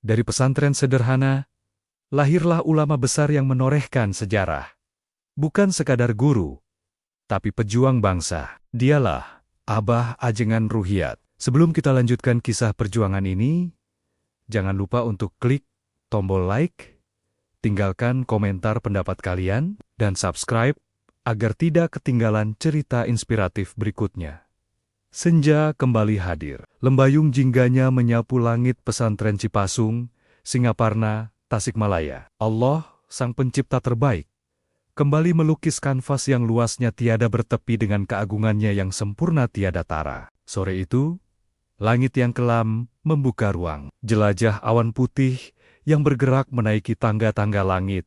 Dari pesantren sederhana, lahirlah ulama besar yang menorehkan sejarah. Bukan sekadar guru, tapi pejuang bangsa. Dialah Abah Ajengan Ruhiat. Sebelum kita lanjutkan kisah perjuangan ini, jangan lupa untuk klik tombol like, tinggalkan komentar pendapat kalian, dan subscribe agar tidak ketinggalan cerita inspiratif berikutnya. Senja kembali hadir. Lembayung jingganya menyapu langit pesantren Cipasung, Singaparna, Tasikmalaya. Allah, sang pencipta terbaik, kembali melukis kanvas yang luasnya tiada bertepi dengan keagungannya yang sempurna tiada tara. Sore itu, langit yang kelam membuka ruang. Jelajah awan putih yang bergerak menaiki tangga-tangga langit,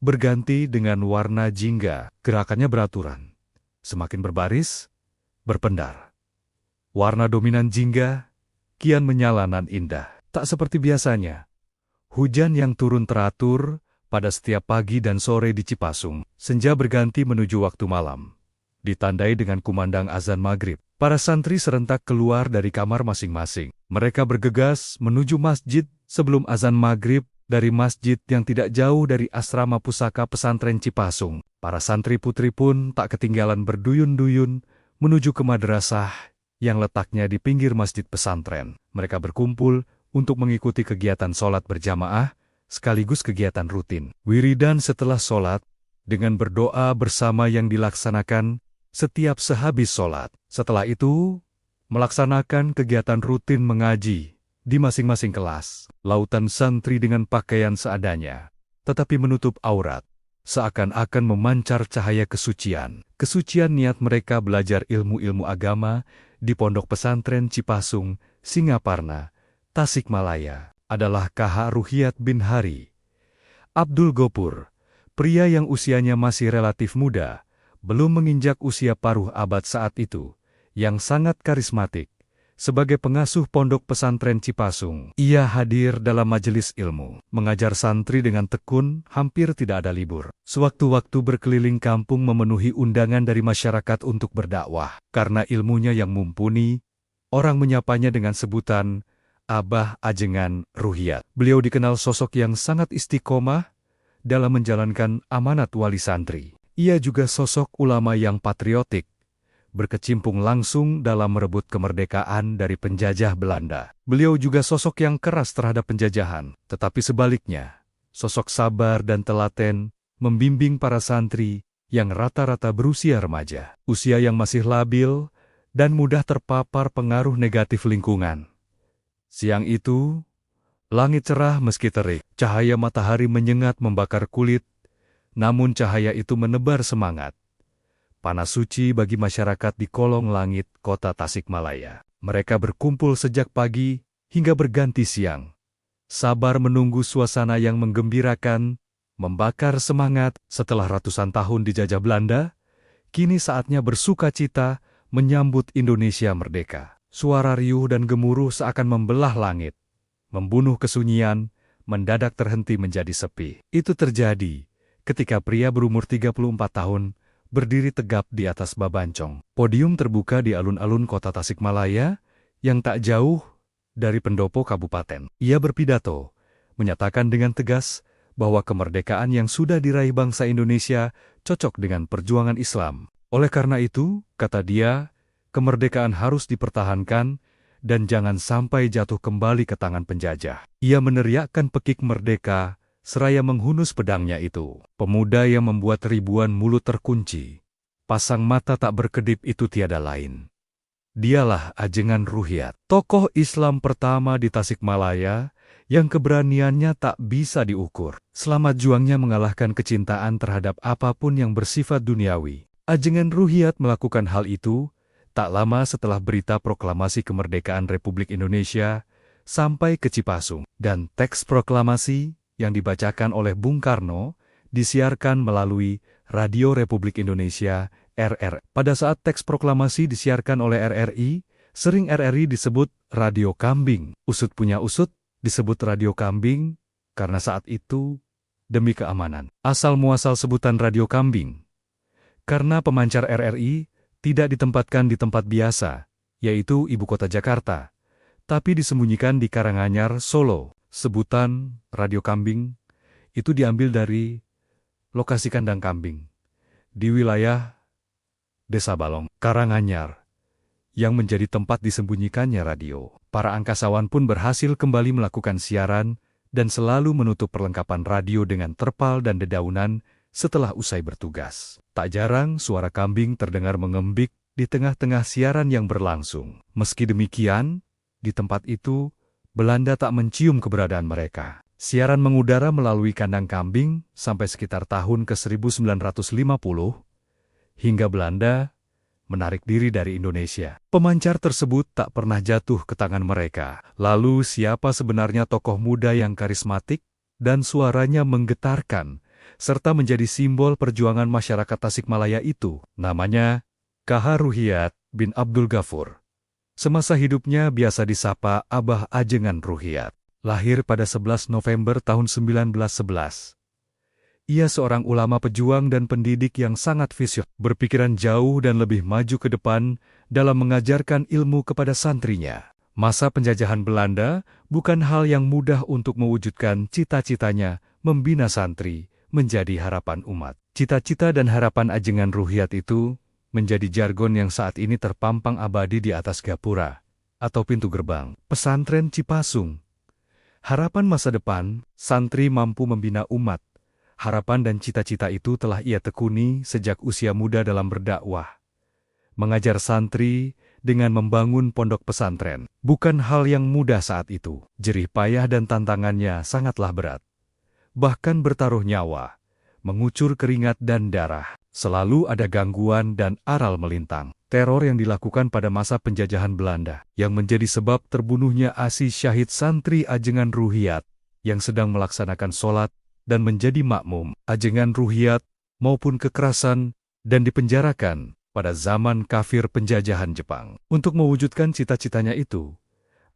berganti dengan warna jingga. Gerakannya beraturan, semakin berbaris, berpendar. Warna dominan jingga kian menyala nan indah. Tak seperti biasanya, hujan yang turun teratur pada setiap pagi dan sore di Cipasung. Senja berganti menuju waktu malam, ditandai dengan kumandang azan maghrib. Para santri serentak keluar dari kamar masing-masing. Mereka bergegas menuju masjid sebelum azan maghrib dari masjid yang tidak jauh dari asrama pusaka pesantren Cipasung. Para santri putri pun tak ketinggalan berduyun-duyun menuju ke madrasah yang letaknya di pinggir masjid pesantren. Mereka berkumpul untuk mengikuti kegiatan sholat berjamaah, sekaligus kegiatan rutin. Wiridan setelah sholat, dengan berdoa bersama yang dilaksanakan setiap sehabis sholat. Setelah itu, melaksanakan kegiatan rutin mengaji di masing-masing kelas. Lautan santri dengan pakaian seadanya, tetapi menutup aurat, seakan-akan memancar cahaya kesucian. Kesucian niat mereka belajar ilmu-ilmu agama di Pondok Pesantren Cipasung, Singaparna, Tasikmalaya, adalah KH Ruhiat bin Hari Abdul Gopur, pria yang usianya masih relatif muda, belum menginjak usia paruh abad saat itu, yang sangat karismatik. Sebagai pengasuh Pondok Pesantren Cipasung, ia hadir dalam majelis ilmu, mengajar santri dengan tekun, hampir tidak ada libur. Sewaktu-waktu berkeliling kampung memenuhi undangan dari masyarakat untuk berdakwah. Karena ilmunya yang mumpuni, orang menyapanya dengan sebutan Abah Ajengan Ruhiat. Beliau dikenal sosok yang sangat istiqomah dalam menjalankan amanat wali santri. Ia juga sosok ulama yang patriotik, berkecimpung langsung dalam merebut kemerdekaan dari penjajah Belanda. Beliau juga sosok yang keras terhadap penjajahan, tetapi sebaliknya, sosok sabar dan telaten membimbing para santri yang rata-rata berusia remaja. Usia yang masih labil dan mudah terpapar pengaruh negatif lingkungan. Siang itu, langit cerah meski terik. Cahaya matahari menyengat membakar kulit, namun cahaya itu menebar semangat. Panas suci bagi masyarakat di kolong langit kota Tasikmalaya. Mereka berkumpul sejak pagi hingga berganti siang. Sabar menunggu suasana yang menggembirakan, membakar semangat. Setelah ratusan tahun dijajah Belanda, kini saatnya bersuka cita menyambut Indonesia merdeka. Suara riuh dan gemuruh seakan membelah langit, membunuh kesunyian, mendadak terhenti menjadi sepi. Itu terjadi ketika pria berumur 34 tahun berdiri tegap di atas babancong. Podium terbuka di alun-alun kota Tasikmalaya yang tak jauh dari pendopo kabupaten. Ia berpidato, menyatakan dengan tegas bahwa kemerdekaan yang sudah diraih bangsa Indonesia cocok dengan perjuangan Islam. Oleh karena itu, kata dia, kemerdekaan harus dipertahankan dan jangan sampai jatuh kembali ke tangan penjajah. Ia meneriakkan pekik merdeka seraya menghunus pedangnya itu. Pemuda yang membuat ribuan mulut terkunci, pasang mata tak berkedip itu tiada lain. Dialah Ajengan Ruhiat, tokoh Islam pertama di Tasikmalaya yang keberaniannya tak bisa diukur. Selamat juangnya mengalahkan kecintaan terhadap apapun yang bersifat duniawi. Ajengan Ruhiat melakukan hal itu tak lama setelah berita proklamasi kemerdekaan Republik Indonesia sampai ke Cipasung, dan teks proklamasi yang dibacakan oleh Bung Karno disiarkan melalui Radio Republik Indonesia (RRI). Pada saat teks proklamasi disiarkan oleh RRI, sering RRI disebut Radio Kambing. Usut punya usut disebut Radio Kambing karena saat itu demi keamanan. Asal-muasal sebutan Radio Kambing karena pemancar RRI tidak ditempatkan di tempat biasa, yaitu ibu kota Jakarta, tapi disembunyikan di Karanganyar, Solo. Sebutan radio kambing itu diambil dari lokasi kandang kambing di wilayah Desa Balong, Karanganyar, yang menjadi tempat disembunyikannya radio. Para angkasawan pun berhasil kembali melakukan siaran dan selalu menutup perlengkapan radio dengan terpal dan dedaunan setelah usai bertugas. Tak jarang suara kambing terdengar mengembik di tengah-tengah siaran yang berlangsung. Meski demikian, di tempat itu, Belanda tak mencium keberadaan mereka. Siaran mengudara melalui kandang kambing sampai sekitar tahun ke-1950, hingga Belanda menarik diri dari Indonesia. Pemancar tersebut tak pernah jatuh ke tangan mereka. Lalu siapa sebenarnya tokoh muda yang karismatik dan suaranya menggetarkan, serta menjadi simbol perjuangan masyarakat Tasikmalaya itu? Namanya K.H. Ruhyat bin Abdul Ghafur. Semasa hidupnya biasa disapa Abah Ajengan Ruhyat. Lahir pada 11 November tahun 1911. Ia seorang ulama pejuang dan pendidik yang sangat visioner, berpikiran jauh dan lebih maju ke depan dalam mengajarkan ilmu kepada santrinya. Masa penjajahan Belanda bukan hal yang mudah untuk mewujudkan cita-citanya membina santri menjadi harapan umat. Cita-cita dan harapan Ajengan Ruhyat itu menjadi jargon yang saat ini terpampang abadi di atas gapura atau pintu gerbang pesantren Cipasung. Harapan masa depan, santri mampu membina umat. Harapan dan cita-cita itu telah ia tekuni sejak usia muda dalam berdakwah. Mengajar santri dengan membangun pondok pesantren bukan hal yang mudah saat itu. Jerih payah dan tantangannya sangatlah berat. Bahkan bertaruh nyawa, mengucur keringat dan darah. Selalu ada gangguan dan aral melintang. Teror yang dilakukan pada masa penjajahan Belanda, yang menjadi sebab terbunuhnya Asi Syahid santri Ajengan Ruhyat, yang sedang melaksanakan sholat dan menjadi makmum. Ajengan Ruhyat maupun kekerasan dan dipenjarakan pada zaman kafir penjajahan Jepang. Untuk mewujudkan cita-citanya itu,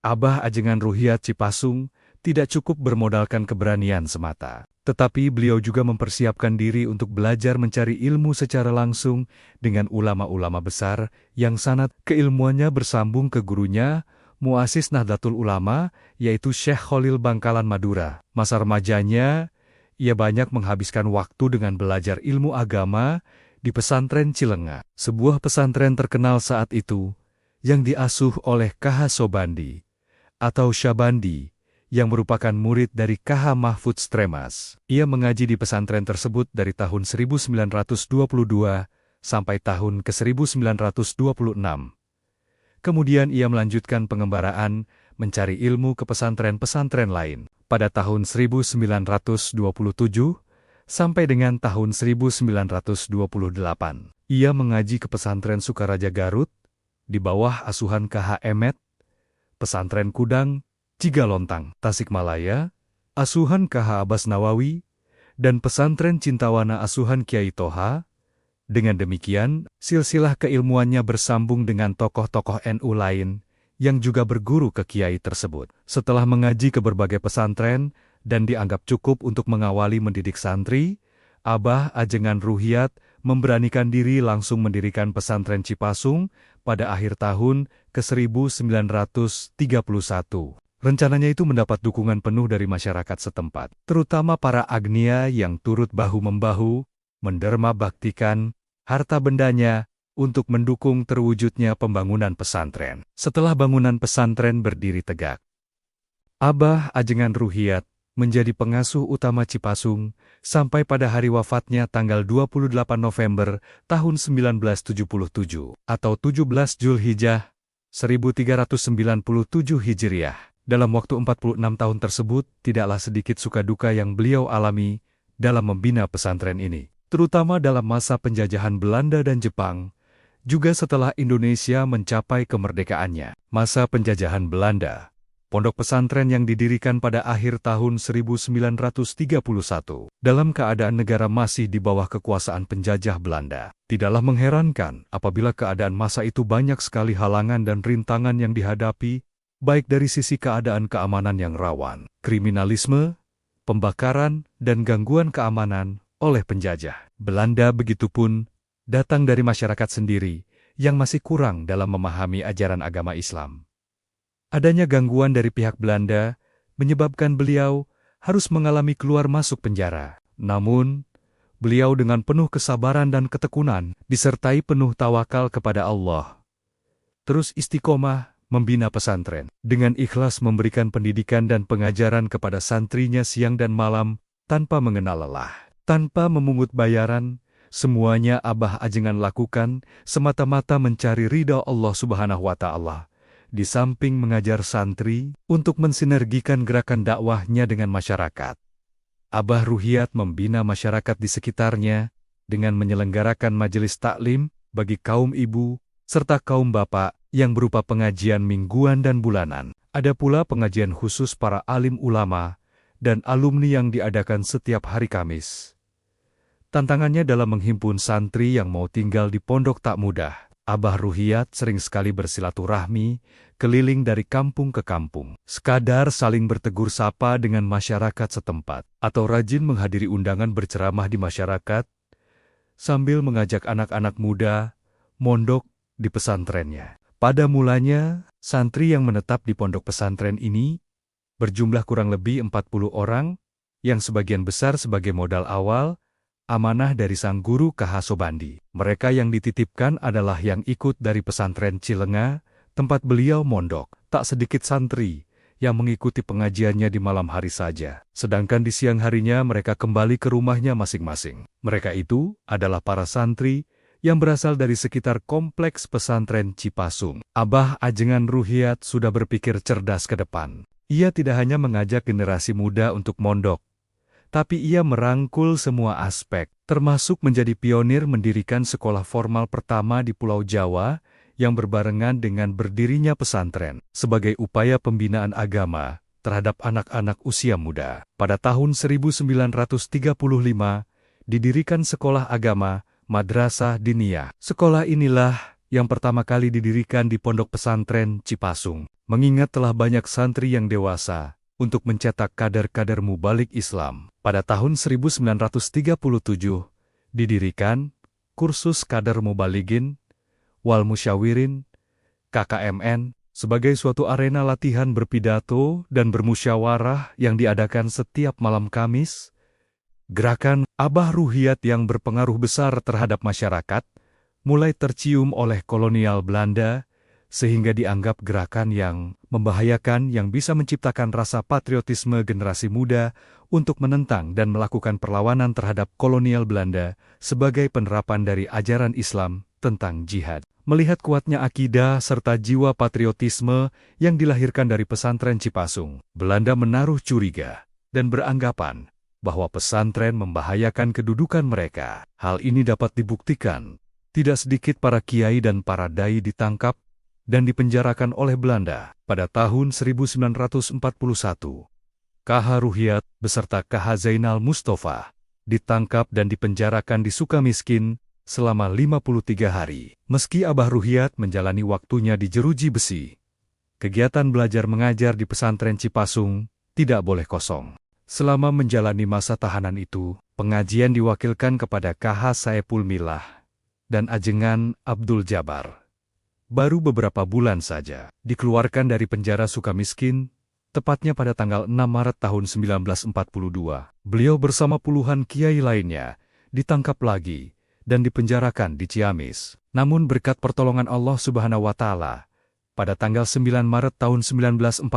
Abah Ajengan Ruhyat Cipasung tidak cukup bermodalkan keberanian semata. Tetapi beliau juga mempersiapkan diri untuk belajar mencari ilmu secara langsung dengan ulama-ulama besar yang sanad keilmuannya bersambung ke gurunya, muasis Nahdlatul Ulama, yaitu Syekh Khalil Bangkalan Madura. Masa remajanya, ia banyak menghabiskan waktu dengan belajar ilmu agama di pesantren Cilenga, sebuah pesantren terkenal saat itu, yang diasuh oleh K.H. Sobandi, atau Syabandi, yang merupakan murid dari K.H. Mahfud Stremas. Ia mengaji di pesantren tersebut dari tahun 1922 sampai tahun ke-1926. Kemudian ia melanjutkan pengembaraan, mencari ilmu ke pesantren-pesantren lain. Pada tahun 1927 sampai dengan tahun 1928, ia mengaji ke pesantren Sukaraja Garut, di bawah asuhan K.H. Emet, pesantren Kudang, Cigalontang, Tasikmalaya, asuhan K.H. Abbas Nawawi, dan pesantren Cintawana asuhan Kiai Toha. Dengan demikian, silsilah keilmuannya bersambung dengan tokoh-tokoh NU lain yang juga berguru ke kiai tersebut. Setelah mengaji ke berbagai pesantren dan dianggap cukup untuk mengawali mendidik santri, Abah Ajengan Ruhyat memberanikan diri langsung mendirikan pesantren Cipasung pada akhir tahun ke-1931. Rencananya itu mendapat dukungan penuh dari masyarakat setempat, terutama para agnia yang turut bahu-membahu, menderma baktikan harta bendanya untuk mendukung terwujudnya pembangunan pesantren. Setelah bangunan pesantren berdiri tegak, Abah Ajengan Ruhyat menjadi pengasuh utama Cipasung sampai pada hari wafatnya tanggal 28 November tahun 1977 atau 17 Zulhijjah 1397 Hijriah. Dalam waktu 46 tahun tersebut, tidaklah sedikit suka duka yang beliau alami dalam membina pesantren ini, terutama dalam masa penjajahan Belanda dan Jepang, juga setelah Indonesia mencapai kemerdekaannya. Masa penjajahan Belanda, pondok pesantren yang didirikan pada akhir tahun 1931, dalam keadaan negara masih di bawah kekuasaan penjajah Belanda. Tidaklah mengherankan apabila keadaan masa itu banyak sekali halangan dan rintangan yang dihadapi, baik dari sisi keadaan keamanan yang rawan, kriminalisme, pembakaran, dan gangguan keamanan oleh penjajah Belanda. Begitupun datang dari masyarakat sendiri yang masih kurang dalam memahami ajaran agama Islam. Adanya gangguan dari pihak Belanda menyebabkan beliau harus mengalami keluar masuk penjara. Namun, beliau dengan penuh kesabaran dan ketekunan, disertai penuh tawakal kepada Allah, terus istiqomah membina pesantren. Dengan ikhlas memberikan pendidikan dan pengajaran kepada santrinya siang dan malam, tanpa mengenal lelah. Tanpa memungut bayaran, semuanya Abah Ajengan lakukan semata-mata mencari ridha Allah Subhanahu wa Ta'ala. Di samping mengajar santri untuk mensinergikan gerakan dakwahnya dengan masyarakat, Abah Ruhiyat membina masyarakat di sekitarnya dengan menyelenggarakan majelis taklim bagi kaum ibu serta kaum bapak yang berupa pengajian mingguan dan bulanan. Ada pula pengajian khusus para alim ulama dan alumni yang diadakan setiap hari Kamis. Tantangannya dalam menghimpun santri yang mau tinggal di pondok tak mudah. Abah Ruhiyat sering sekali bersilaturahmi, keliling dari kampung ke kampung, sekadar saling bertegur sapa dengan masyarakat setempat, atau rajin menghadiri undangan berceramah di masyarakat, sambil mengajak anak-anak muda mondok di pesantrennya. Pada mulanya, santri yang menetap di pondok pesantren ini berjumlah kurang lebih 40 orang, yang sebagian besar sebagai modal awal, amanah dari sang guru KH Sobandi. Mereka yang dititipkan adalah yang ikut dari pesantren Cilenga, tempat beliau mondok. Tak sedikit santri yang mengikuti pengajiannya di malam hari saja. Sedangkan di siang harinya mereka kembali ke rumahnya masing-masing. Mereka itu adalah para santri yang berasal dari sekitar kompleks pesantren Cipasung. Abah Ajengan Ruhiyat sudah berpikir cerdas ke depan. Ia tidak hanya mengajak generasi muda untuk mondok, tapi ia merangkul semua aspek, termasuk menjadi pionir mendirikan sekolah formal pertama di Pulau Jawa yang berbarengan dengan berdirinya pesantren sebagai upaya pembinaan agama terhadap anak-anak usia muda. Pada tahun 1935, didirikan sekolah agama Madrasah Diniyah. Sekolah inilah yang pertama kali didirikan di pondok pesantren Cipasung, mengingat telah banyak santri yang dewasa untuk mencetak kader-kader mubalik Islam. Pada tahun 1937, didirikan kursus kader mubaligin, wal musyawirin, KKMN, sebagai suatu arena latihan berpidato dan bermusyawarah yang diadakan setiap malam Kamis. Gerakan Abah Ruhiyat yang berpengaruh besar terhadap masyarakat mulai tercium oleh kolonial Belanda, sehingga dianggap gerakan yang membahayakan yang bisa menciptakan rasa patriotisme generasi muda untuk menentang dan melakukan perlawanan terhadap kolonial Belanda sebagai penerapan dari ajaran Islam tentang jihad. Melihat kuatnya akidah serta jiwa patriotisme yang dilahirkan dari pesantren Cipasung, Belanda menaruh curiga dan beranggapan bahwa pesantren membahayakan kedudukan mereka. Hal ini dapat dibuktikan. Tidak sedikit para kiai dan para dai ditangkap dan dipenjarakan oleh Belanda. Pada tahun 1941, KH Ruhiyat beserta KH Zainal Mustafa ditangkap dan dipenjarakan di Sukamiskin selama 53 hari. Meski Abah Ruhiyat menjalani waktunya di jeruji besi, kegiatan belajar mengajar di pesantren Cipasung tidak boleh kosong. Selama menjalani masa tahanan itu, pengajian diwakilkan kepada KH Saepul Milah dan Ajengan Abdul Jabar. Baru beberapa bulan saja, dikeluarkan dari penjara Sukamiskin, tepatnya pada tanggal 6 Maret tahun 1942. Beliau bersama puluhan kiai lainnya ditangkap lagi dan dipenjarakan di Ciamis. Namun berkat pertolongan Allah Subhanahu wa Ta'ala, pada tanggal 9 Maret tahun 1942,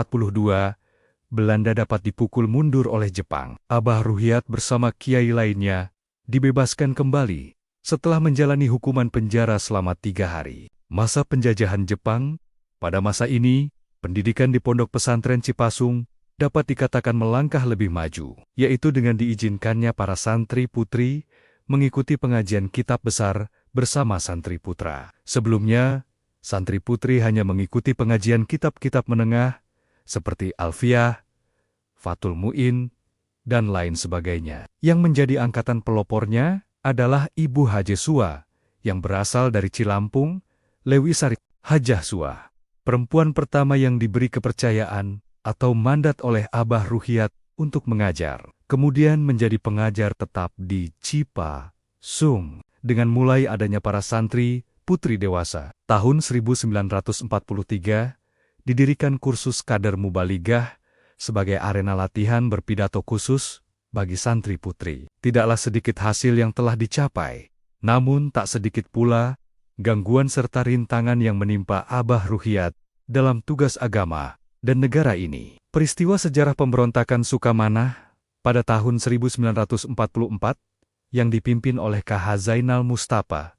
Belanda dapat dipukul mundur oleh Jepang. Abah Ruhiyat bersama kiai lainnya dibebaskan kembali setelah menjalani hukuman penjara selama 3 hari. Masa penjajahan Jepang, pada masa ini, pendidikan di pondok pesantren Cipasung dapat dikatakan melangkah lebih maju, yaitu dengan diizinkannya para santri putri mengikuti pengajian kitab besar bersama santri putra. Sebelumnya, santri putri hanya mengikuti pengajian kitab-kitab menengah, seperti Alfiyah, Fathul Mu'in, dan lain sebagainya. Yang menjadi angkatan pelopornya adalah Ibu Haji Sua, yang berasal dari Cilampung, Lewi Sari. Hajah Sua, perempuan pertama yang diberi kepercayaan atau mandat oleh Abah Ruhiyat untuk mengajar. Kemudian menjadi pengajar tetap di Cipasung, dengan mulai adanya para santri putri dewasa. Tahun 1943, didirikan kursus kader mubaligah sebagai arena latihan berpidato khusus bagi santri putri. Tidaklah sedikit hasil yang telah dicapai, namun tak sedikit pula gangguan serta rintangan yang menimpa Abah Ruhiyat dalam tugas agama dan negara ini. Peristiwa sejarah pemberontakan Sukamanah pada tahun 1944 yang dipimpin oleh KH Zainal Mustafa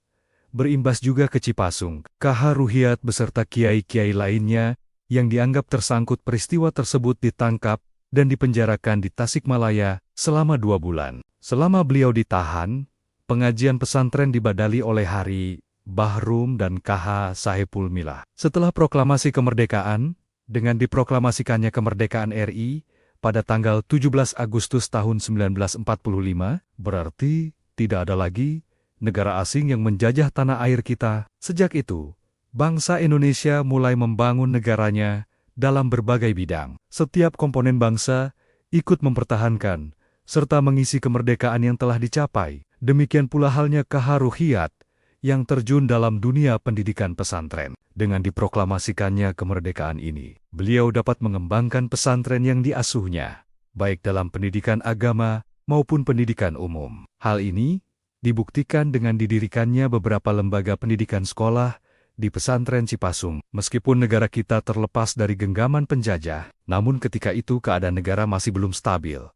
berimbas juga ke Cipasung. KH Ruhiyat beserta kiai-kiai lainnya yang dianggap tersangkut peristiwa tersebut ditangkap dan dipenjarakan di Tasikmalaya selama 2 bulan. Selama beliau ditahan, pengajian pesantren dibadali oleh Hari Bahrum dan KH Saipul Milah. Setelah proklamasi kemerdekaan, dengan diproklamasikannya kemerdekaan RI pada tanggal 17 Agustus tahun 1945, berarti tidak ada lagi negara asing yang menjajah tanah air kita. Sejak itu, bangsa Indonesia mulai membangun negaranya dalam berbagai bidang. Setiap komponen bangsa ikut mempertahankan serta mengisi kemerdekaan yang telah dicapai. Demikian pula halnya KH Ruhiyat yang terjun dalam dunia pendidikan pesantren. Dengan diproklamasikannya kemerdekaan ini, beliau dapat mengembangkan pesantren yang diasuhnya, baik dalam pendidikan agama maupun pendidikan umum. Hal ini dibuktikan dengan didirikannya beberapa lembaga pendidikan sekolah di pesantren Cipasung. Meskipun negara kita terlepas dari genggaman penjajah, namun ketika itu keadaan negara masih belum stabil.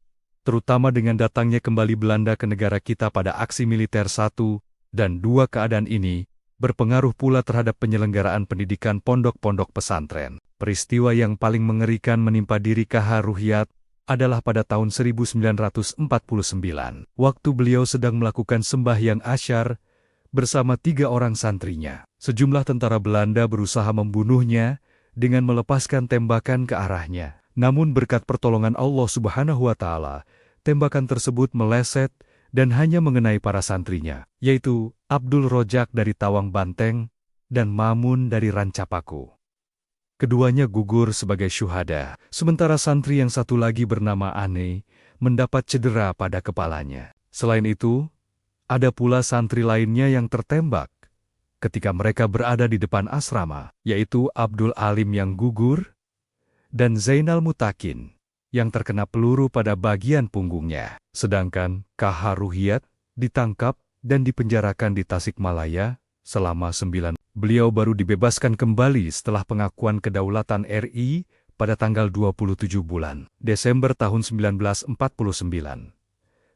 Terutama dengan datangnya kembali Belanda ke negara kita pada aksi militer 1 dan 2. Keadaan ini berpengaruh pula terhadap penyelenggaraan pendidikan pondok-pondok pesantren. Peristiwa yang paling mengerikan menimpa diri KH Ruhiyat adalah pada tahun 1949. Waktu beliau sedang melakukan sembahyang asyar bersama 3 orang santrinya. Sejumlah tentara Belanda berusaha membunuhnya dengan melepaskan tembakan ke arahnya. Namun berkat pertolongan Allah Subhanahu wa Ta'ala, tembakan tersebut meleset dan hanya mengenai para santrinya, yaitu Abdul Rojak dari Tawang Banteng dan Mamun dari Rancapaku. Keduanya gugur sebagai syuhada, sementara santri yang satu lagi bernama Ane mendapat cedera pada kepalanya. Selain itu, ada pula santri lainnya yang tertembak ketika mereka berada di depan asrama, yaitu Abdul Alim yang gugur dan Zainal Mutakin yang terkena peluru pada bagian punggungnya. Sedangkan KH Ruhiyat ditangkap dan dipenjarakan di Tasikmalaya selama 9. Beliau baru dibebaskan kembali setelah pengakuan kedaulatan RI pada tanggal 27 bulan Desember tahun 1949.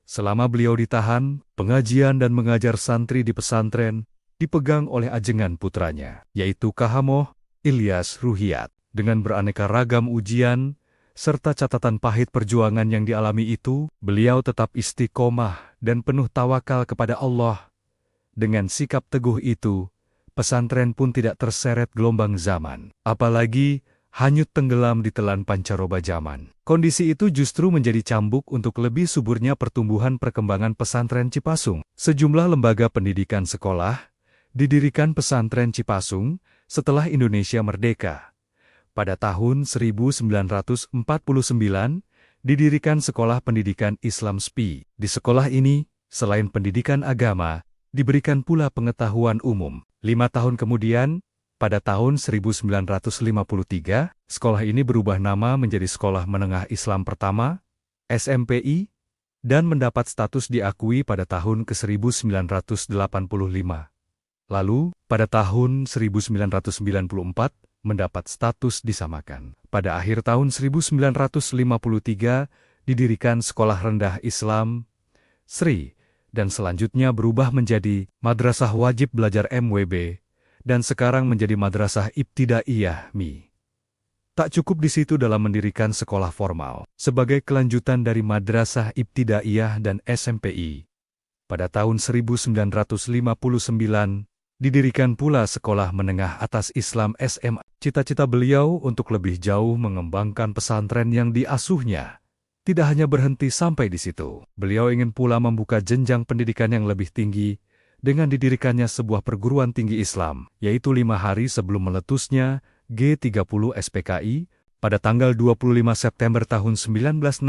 Selama beliau ditahan, pengajian dan mengajar santri di pesantren dipegang oleh ajengan putranya, yaitu KH Moh Ilyas Ruhiyat. Dengan beraneka ragam ujian serta catatan pahit perjuangan yang dialami itu, beliau tetap istiqomah dan penuh tawakal kepada Allah. Dengan sikap teguh itu, pesantren pun tidak terseret gelombang zaman, apalagi hanyut tenggelam di telan pancaroba zaman. Kondisi itu justru menjadi cambuk untuk lebih suburnya pertumbuhan perkembangan pesantren Cipasung. Sejumlah lembaga pendidikan sekolah didirikan pesantren Cipasung setelah Indonesia merdeka. Pada tahun 1949, didirikan Sekolah Pendidikan Islam SPI. Di sekolah ini, selain pendidikan agama, diberikan pula pengetahuan umum. 5 tahun kemudian, pada tahun 1953, sekolah ini berubah nama menjadi Sekolah Menengah Islam Pertama, SMPI, dan mendapat status diakui pada tahun ke-1985. Lalu, pada tahun 1994, mendapat status disamakan. Pada akhir tahun 1953, didirikan Sekolah Rendah Islam, SRI, dan selanjutnya berubah menjadi Madrasah Wajib Belajar MWB, dan sekarang menjadi Madrasah Ibtidaiyah MI. Tak cukup di situ dalam mendirikan sekolah formal. Sebagai kelanjutan dari Madrasah Ibtidaiyah dan SMPI, pada tahun 1959, didirikan pula Sekolah Menengah Atas Islam SMA. Cita-cita beliau untuk lebih jauh mengembangkan pesantren yang diasuhnya tidak hanya berhenti sampai di situ. Beliau ingin pula membuka jenjang pendidikan yang lebih tinggi dengan didirikannya sebuah perguruan tinggi Islam, yaitu 5 hari sebelum meletusnya G30 SPKI pada tanggal 25 September tahun 1965.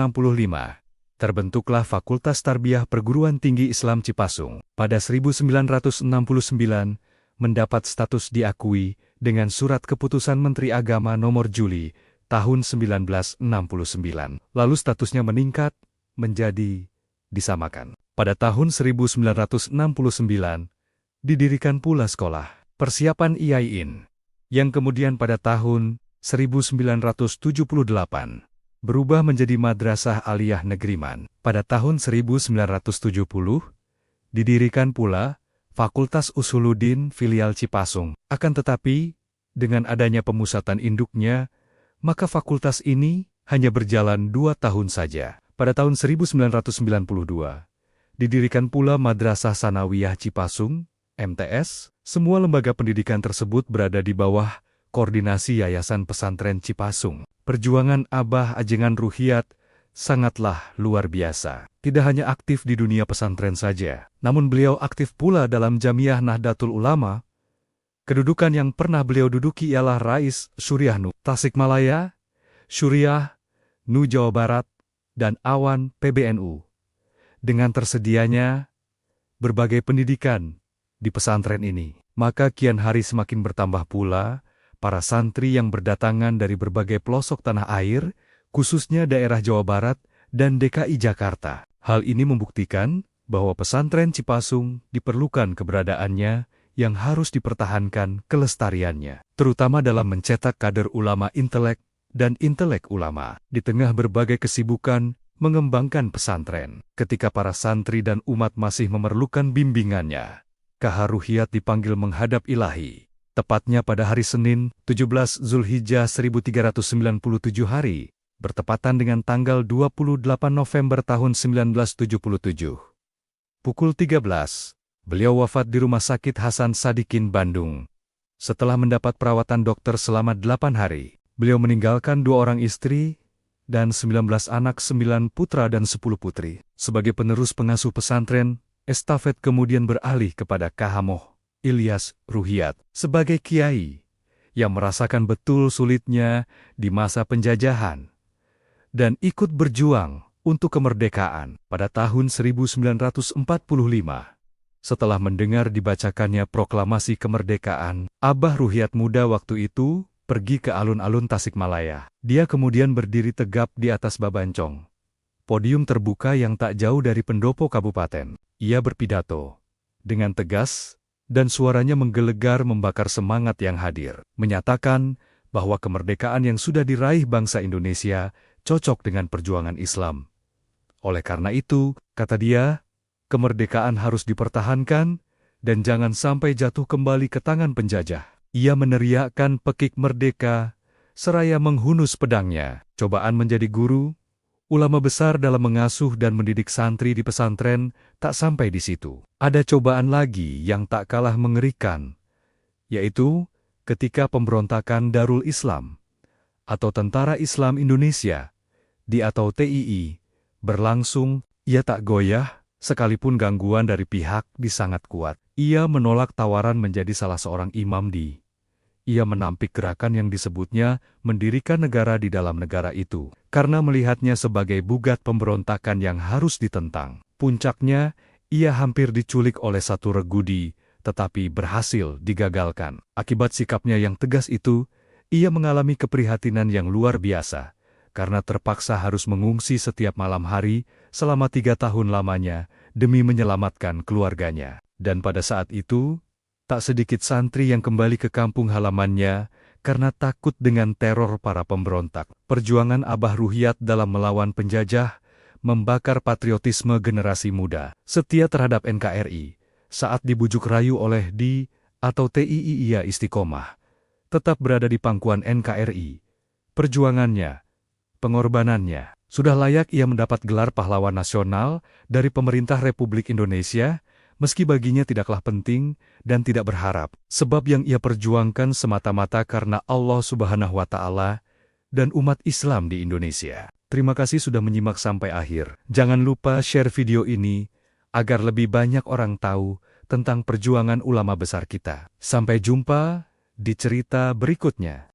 Terbentuklah Fakultas Tarbiyah Perguruan Tinggi Islam Cipasung. Pada 1969, mendapat status diakui dengan Surat Keputusan Menteri Agama Nomor Juli tahun 1969. Lalu statusnya meningkat menjadi disamakan. Pada tahun 1969, didirikan pula sekolah persiapan IAIN, yang kemudian pada tahun 1978 berubah menjadi Madrasah Aliyah Negriman. Pada tahun 1970, didirikan pula Fakultas Usuluddin Filial Cipasung. Akan tetapi, dengan adanya pemusatan induknya, maka fakultas ini hanya berjalan 2 tahun saja. Pada tahun 1992, didirikan pula Madrasah Sanawiyah Cipasung, MTS. Semua lembaga pendidikan tersebut berada di bawah koordinasi Yayasan Pesantren Cipasung. Perjuangan Abah Ajengan Ruhiat sangatlah luar biasa. Tidak hanya aktif di dunia pesantren saja, namun beliau aktif pula dalam Jamiah Nahdlatul Ulama. Kedudukan yang pernah beliau duduki ialah Rais Syuriah NU Tasikmalaya, Syuriah NU Jawa Barat, dan Awan PBNU. Dengan tersedianya berbagai pendidikan di pesantren ini, maka kian hari semakin bertambah pula para santri yang berdatangan dari berbagai pelosok tanah air, khususnya daerah Jawa Barat dan DKI Jakarta. Hal ini membuktikan bahwa pesantren Cipasung diperlukan keberadaannya yang harus dipertahankan kelestariannya, terutama dalam mencetak kader ulama intelek dan intelek ulama. Di tengah berbagai kesibukan mengembangkan pesantren, ketika para santri dan umat masih memerlukan bimbingannya, KH Ruhiat dipanggil menghadap Ilahi. Tepatnya pada hari Senin, 17 Zulhijjah 1397 hari, bertepatan dengan tanggal 28 November tahun 1977. Pukul 13, beliau wafat di Rumah Sakit Hasan Sadikin, Bandung. Setelah mendapat perawatan dokter selama 8 hari, beliau meninggalkan 2 orang istri dan 19 anak, 9 putra dan 10 putri. Sebagai penerus pengasuh pesantren, estafet kemudian beralih kepada KH Moh Ilyas Ruhiat sebagai kiai yang merasakan betul sulitnya di masa penjajahan dan ikut berjuang untuk kemerdekaan. Pada tahun 1945, setelah mendengar dibacakannya proklamasi kemerdekaan, Abah Ruhiat muda waktu itu pergi ke alun-alun Tasikmalaya. Dia kemudian berdiri tegap di atas babancong podium terbuka yang tak jauh dari pendopo kabupaten. Ia berpidato dengan tegas dan suaranya menggelegar membakar semangat yang hadir, menyatakan bahwa kemerdekaan yang sudah diraih bangsa Indonesia cocok dengan perjuangan Islam. Oleh karena itu, kata dia, kemerdekaan harus dipertahankan dan jangan sampai jatuh kembali ke tangan penjajah. Ia meneriakkan pekik merdeka seraya menghunus pedangnya. Cobaan menjadi guru, ulama besar dalam mengasuh dan mendidik santri di pesantren tak sampai di situ. Ada cobaan lagi yang tak kalah mengerikan, yaitu ketika pemberontakan Darul Islam atau Tentara Islam Indonesia atau TII berlangsung. Ia tak goyah sekalipun gangguan dari pihak sangat kuat. Ia menolak tawaran menjadi salah seorang imam Ia menampik gerakan yang disebutnya mendirikan negara di dalam negara itu, karena melihatnya sebagai bugat pemberontakan yang harus ditentang. Puncaknya, ia hampir diculik oleh satu regudi, tetapi berhasil digagalkan. Akibat sikapnya yang tegas itu, ia mengalami keprihatinan yang luar biasa, karena terpaksa harus mengungsi setiap malam hari selama 3 tahun lamanya demi menyelamatkan keluarganya. Dan pada saat itu, tak sedikit santri yang kembali ke kampung halamannya karena takut dengan teror para pemberontak. Perjuangan Abah Ruhiat dalam melawan penjajah membakar patriotisme generasi muda setia terhadap NKRI. Saat dibujuk rayu oleh atau TII, ia istiqomah, tetap berada di pangkuan NKRI. Perjuangannya, pengorbanannya, sudah layak ia mendapat gelar pahlawan nasional dari pemerintah Republik Indonesia, meski baginya tidaklah penting dan tidak berharap, sebab yang ia perjuangkan semata-mata karena Allah Subhanahu wa Ta'ala dan umat Islam di Indonesia. Terima kasih sudah menyimak sampai akhir. Jangan lupa share video ini agar lebih banyak orang tahu tentang perjuangan ulama besar kita. Sampai jumpa di cerita berikutnya.